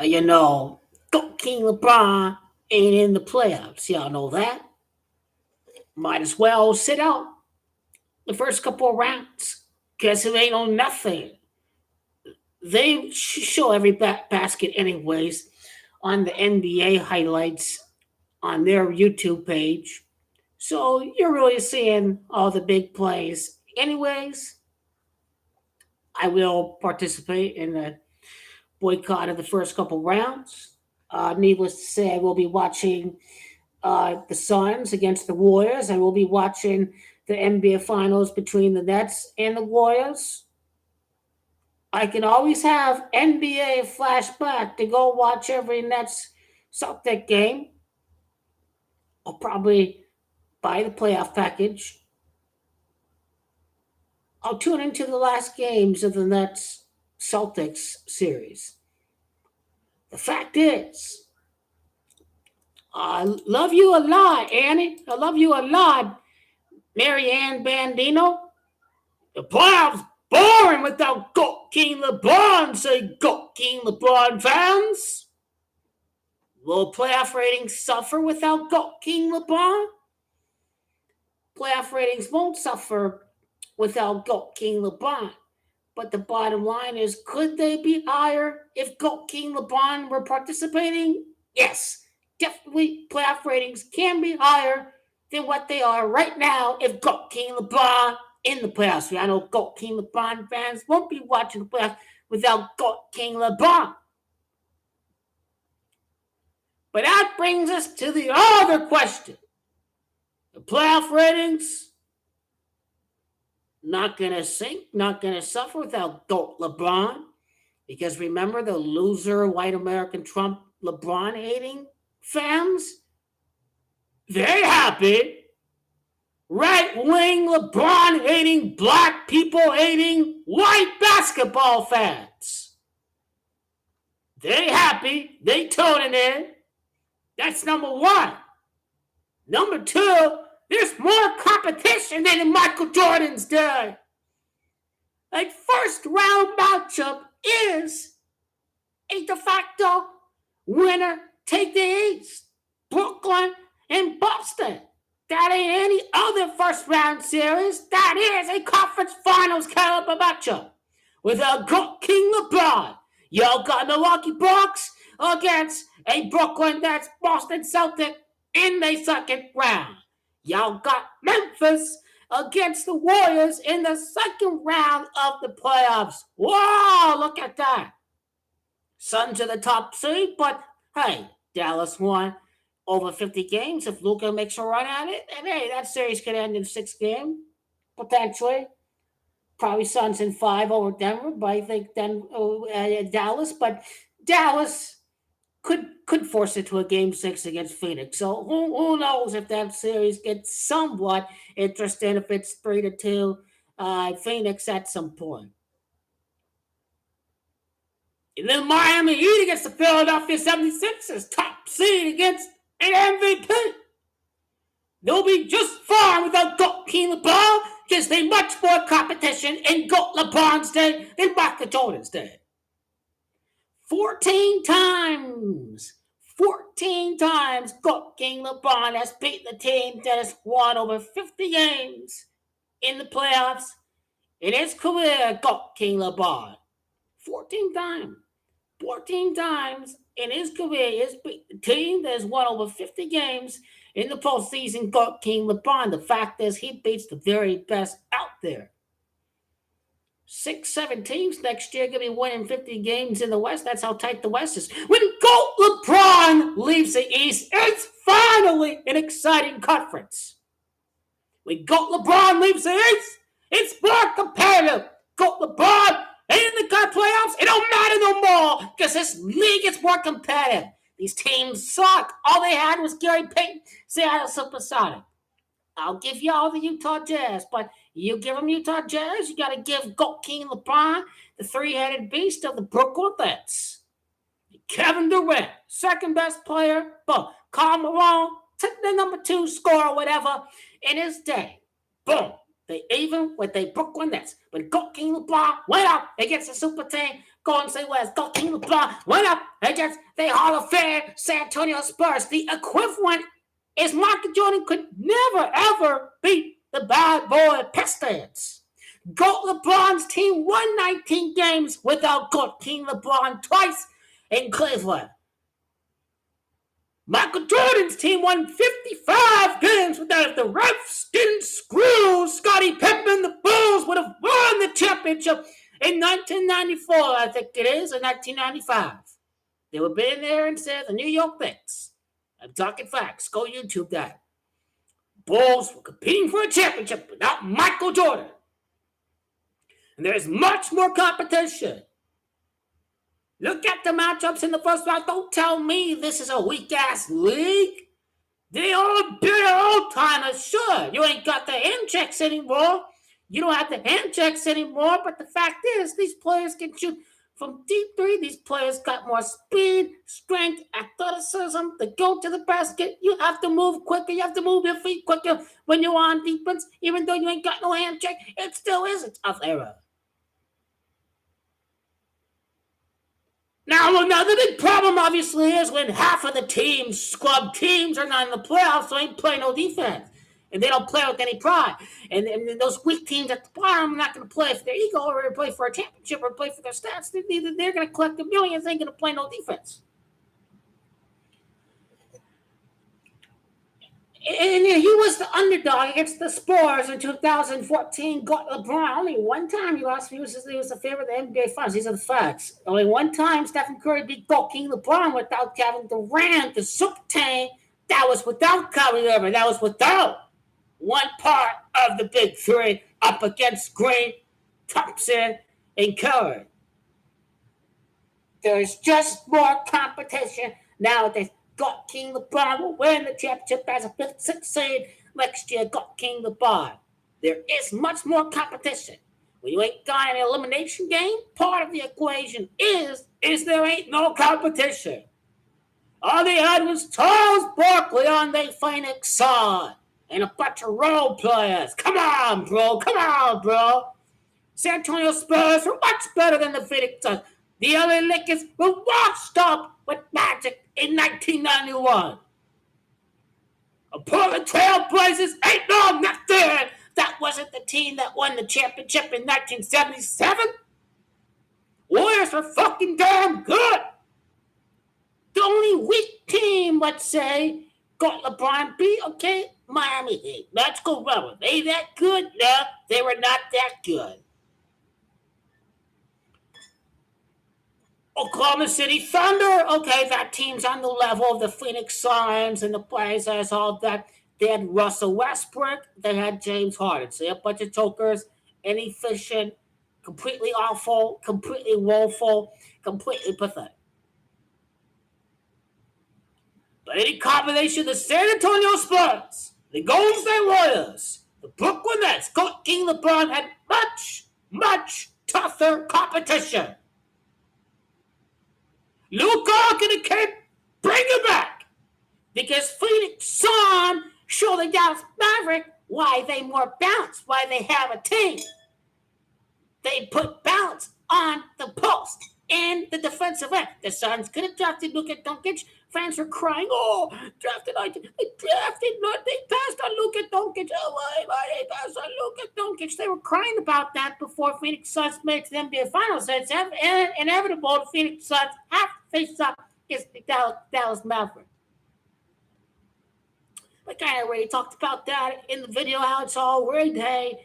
You know, King LeBron ain't in the playoffs. Y'all know that. Might as well sit out the first couple of rounds because it ain't on nothing. They show every basket anyways on the NBA highlights on their YouTube page. So you're really seeing all the big plays. Anyways, I will participate in the boycott of the first couple rounds. Needless to say, I will be watching the Suns against the Warriors. I will be watching the NBA Finals between the Nets and the Warriors. I can always have NBA flashback to go watch every Nets Celtic game. I'll probably buy the playoff package. I'll tune into the last games of the Nets Celtics series. The fact is, I love you a lot, Annie. I love you a lot, Mary Ann Bandino. The playoffs boring without GOAT King LeBron, say GOAT King LeBron fans. Will playoff ratings suffer without GOAT King LeBron? Playoff ratings won't suffer without GOAT King LeBron. But the bottom line is, could they be higher if GOAT King LeBron were participating? Yes, definitely playoff ratings can be higher than what they are right now if GOAT King LeBron in the playoffs. I know GOAT King LeBron fans won't be watching the playoffs without GOAT King LeBron. But that brings us to the other question. The playoff ratings not going to sink, not going to suffer without GOAT LeBron. Because remember the loser white American Trump LeBron hating fans? They're happy. Right wing LeBron hating, black people hating, white basketball fans. They happy. They tuning in. That's number one. Number two, there's more competition than in Michael Jordan's day. Like, first round matchup is a de facto winner take the East. Brooklyn and Boston. That ain't any other first round series. That is a conference finals caliber matchup. Without GOAT King LeBron, y'all got Milwaukee Bucks against a Brooklyn that's Boston Celtic in the second round. Y'all got Memphis against the Warriors in the second round of the playoffs. Whoa, look at that. Suns are the top seed, but hey, Dallas won over 50 games. If Luka makes a run at it, and hey, that series could end in 6 games, potentially. Probably Suns in 5 over Denver, but I think Dallas. But Dallas could force it to a game 6 against Phoenix. So who knows if that series gets somewhat interesting if it's 3-2 Phoenix at some point. And then Miami Heat against the Philadelphia 76ers, top seed against an MVP. They'll be just fine without GOAT King LeBron because they much more competition in GOAT LeBron's day than Michael Jordan's day. 14 times GOAT King LeBron has beaten the team that has won over 50 games in the playoffs in his career. GOAT King LeBron 14 times in his career he has beat the team that has won over 50 games in the postseason. GOAT King LeBron. The fact is, he beats the very best out there. 6-7 teams next year going to be winning 50 games in the West. That's how tight the West is. When GOAT LeBron leaves the East, it's finally an exciting conference. When GOAT LeBron leaves the East, it's more competitive. GOAT LeBron ain't in the playoffs. It don't matter no more because this league is more competitive. These teams suck. All they had was Gary Payton, Seattle Supersonic. I'll give y'all the Utah Jazz, but you give them Utah Jazz, you got to give GOAT King LeBron the three-headed beast of the Brooklyn Nets. Kevin Durant, second best player, but Karl Malone, the number 2 scorer, whatever, in his day. Boom. They even with the Brooklyn Nets. But GOAT King LeBron went up against the super team. Golden State Warriors, Goat King LeBron went up against the Hall of Fame San Antonio Spurs. The equivalent is Michael Jordan could never, ever beat the bad boy Pistons. Goat LeBron's team won 19 games without Goat King LeBron twice in Cleveland. Michael Jordan's team won 55 games without. If the refs didn't screw Scottie Pippen, the Bulls would have won the championship in 1994, I think it is, or 1995. They would be in there instead of the New York Knicks. I'm talking facts. Go YouTube that. Bulls were competing for a championship without Michael Jordan. And there's much more competition. Look at the matchups in the first round. Don't tell me this is a weak-ass league. They all do their old timers. Sure, you ain't got the hand checks anymore. You don't have the hand checks anymore. But the fact is, these players can shoot from deep three. These players got more speed, strength, athleticism to go to the basket. You have to move quicker. You have to move your feet quicker when you're on defense. Even though you ain't got no hand check, it still is a tough era. Now, another big problem, obviously, is when half of the teams, scrub teams, are not in the playoffs, so they ain't playing no defense. And they don't play with any pride. And those weak teams at the bottom are not going to play for their ego or play for a championship or play for their stats. They're going to collect the millions. They ain't going to play no defense. And he was the underdog against the Spurs in 2014. Got LeBron only one time he lost. He was the favorite of the NBA Finals. These are the facts. Only one time Stephen Curry beat Goat King LeBron without Kevin Durant, the super team. That was without Kyrie Irving. That was without one part of the big three up against Green, Thompson, and Curry. There's just more competition nowadays. Goat King LeBron will win the championship as a 5th, 6th seed next year. Goat King LeBron. There is much more competition. When you ain't got an elimination game, part of the equation is there ain't no competition. All they had was Charles Barkley on the Phoenix Sun and a bunch of role players. Come on, bro. San Antonio Spurs were much better than the Phoenix Suns. The LA Lakers were washed up with Magic in 1991. The Portland Trail Blazers ain't no nothing. That wasn't the team that won the championship in 1977. Warriors were fucking damn good. The only weak team, let's say, got LeBron beat. Okay, Miami Heat. Let's go run with. They that good? No, they were not that good. Oklahoma City Thunder, okay, that team's on the level of the Phoenix Suns and the Blazers, all that. They had Russell Westbrook, they had James Harden. So they had a bunch of chokers, inefficient, completely awful, completely woeful, completely pathetic. But any combination of the San Antonio Spurs, the Golden State Warriors, the Brooklyn Nets, Goat King LeBron had much, much tougher competition. Luka gonna keep bring him back because Phoenix Sun show the Dallas Maverick why they more balanced, why they have a team. They put balance on the post in the defensive end. The Suns could have drafted Luka Doncic. Fans were crying, oh, they passed on Luka Doncic. Oh, why they passed on Luka Doncic? They were crying about that before Phoenix Suns made the NBA Finals. So it's inevitable the Phoenix Suns have to face up against the Dallas Mavericks. Like I already talked about that in the video, how it's all rigged. Hey,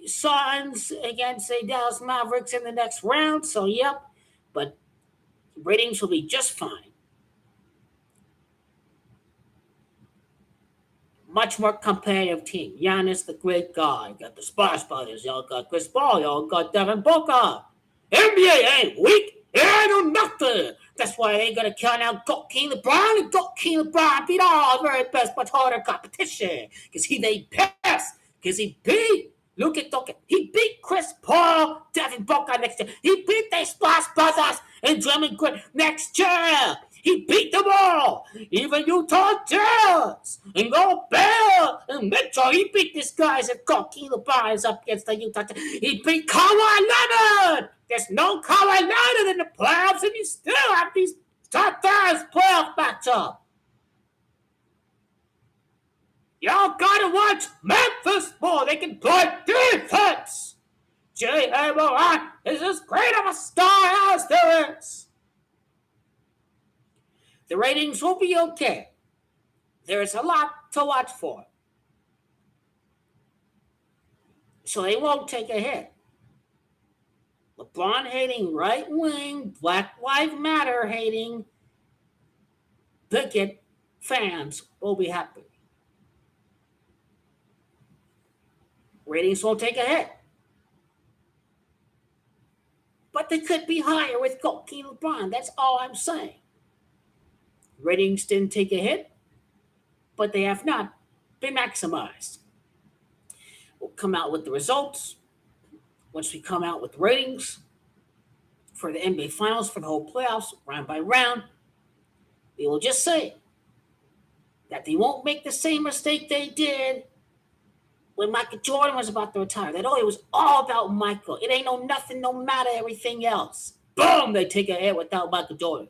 Suns against the Dallas Mavericks in the next round. So, yep. But ratings will be just fine. Much more competitive team. Giannis, the great guy. You got the Splash Brothers. Y'all got Chris Paul. Y'all got Devin Booker. NBA ain't weak. It ain't nothing. That's why they ain't going to count out Goat King LeBron. And Goat King LeBron beat all the very best, much harder competition. Because he made pass. Because he beat Luka Doncic. He beat Chris Paul, Devin Booker next year. He beat the Splash Brothers and Drummond Green next year. He beat them all. Even Utah Jazz and Gobert and Mitchell. He beat these guys at Goat King LeBron is up against the Utah Jazz. He beat Kawhi Leonard There's no Carolina in the playoffs, and you still have these top guys playoff matchup. Y'all gotta watch Memphis more. They can play defense. J.A.M.O.I. is as great of a star as there is. The ratings will be okay. There's a lot to watch for. So they won't take a hit. LeBron hating right wing, Black Lives Matter hating bigot fans will be happy. Ratings won't take a hit. But they could be higher with Goat King LeBron. That's all I'm saying. Ratings didn't take a hit, but they have not been maximized. We'll come out with the results once we come out with ratings for the NBA Finals for the whole playoffs, round by round. They will just say that they won't make the same mistake they did when Michael Jordan was about to retire. That it was all about Michael. It ain't no nothing, no matter everything else. Boom, they take a hit without Michael Jordan.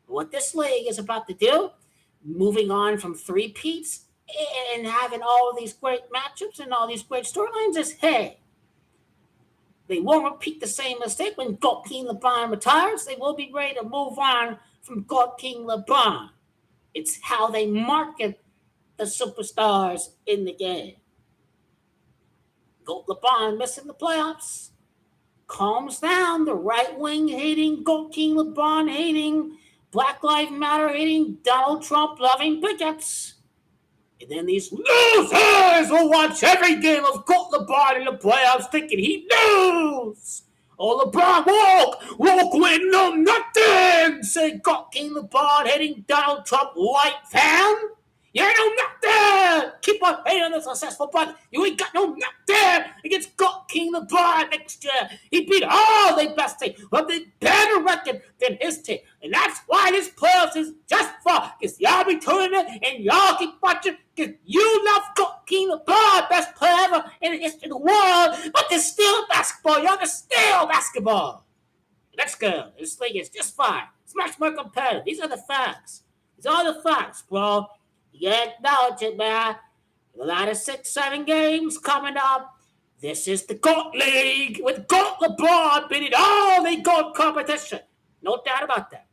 What this league is about to do, moving on from three-peats and having all of these great matchups and all these great storylines, is hey, they won't repeat the same mistake when Goat King LeBron retires. They will be ready to move on from Goat King LeBron. It's how they market the superstars in the game. Goat LeBron missing the playoffs calms down the right-wing hating, Goat King LeBron hating, Black Lives Matter hating, Donald Trump loving bigots. And then these losers will watch every game of Goat LeBron in the playoffs thinking he knows. Oh, LeBron, walk win, no nothing. Say Goat King LeBron hating Donald Trump light fan. You ain't no nothing. Keep on hating the successful brother. You ain't got no nothing against Goat King LeBron next year. He beat all the best team with a better record than his team. And that's why this playoffs is just for. Because y'all be tuning in and y'all keep watching because you love Goat King LeBron, best player ever in the history of the world. But there's still basketball, y'all. There's still basketball. Let's go. This league is just fine. It's much more competitive. These are the facts. These are the facts, bro. You acknowledge it, man. A lot of 6-7 games coming up. This is the GOAT League with GOAT LeBron beating all the GOAT competition. No doubt about that.